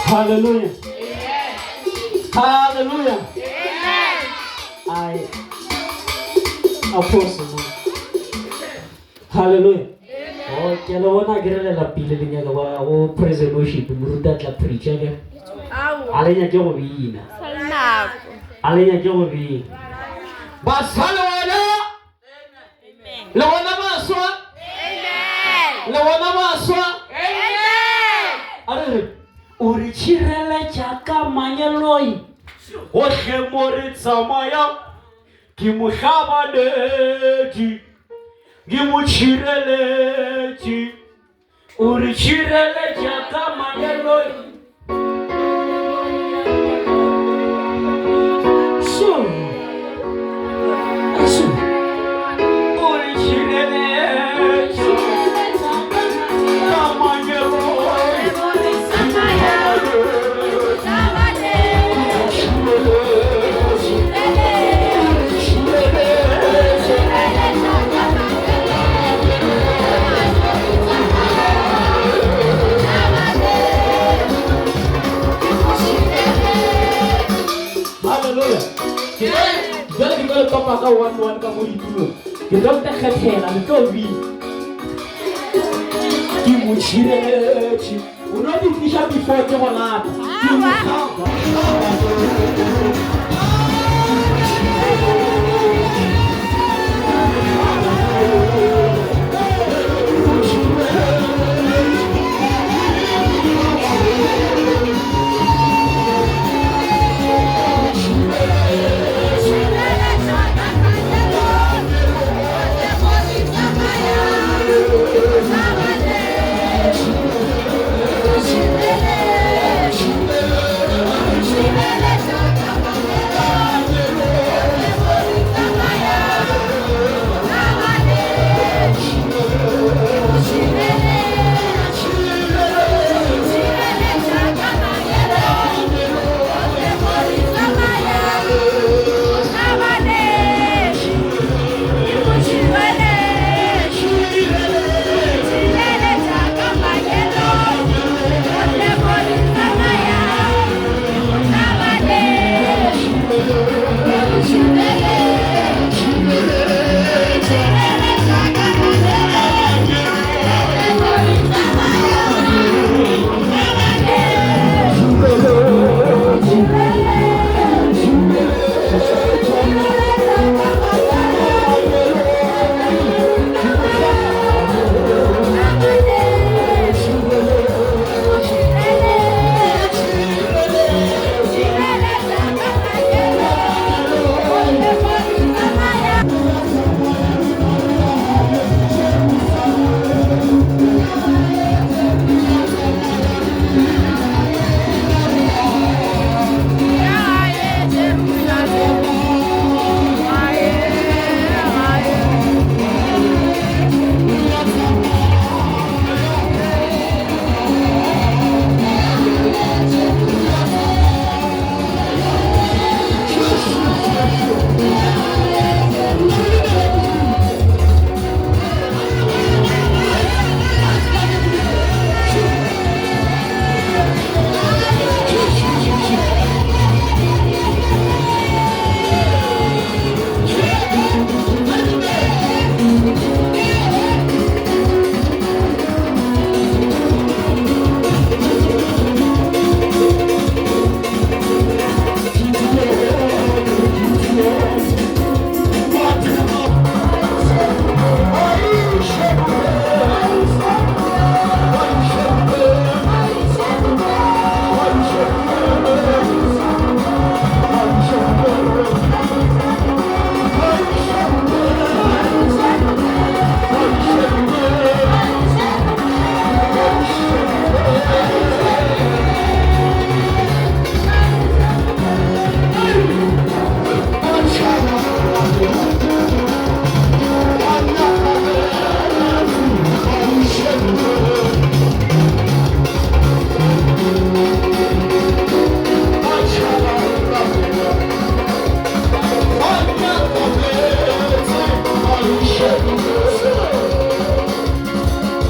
Hallelujah. Amen. Hallelujah. Amen. I apostle. Hallelujah. Oh, kaya wana girela la pile niya gawa o praise and worship murudat la preacher niya. Alenya jogo biina. Salnako. Alenya jogo bi. Basalo wala. Amen. Lawana maswa. Amen. Lawana maswa. Amen. Are Urichirele chaka manyeloi Oshe moritsa maya Kimushabadeti Gimuchireleti Urichirele chaka manyeloi So Urichireleti Papa one kamu itu. Kita tak khathela ntobi. Kimuchirele. Unodi kisha before tena.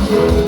Thank you.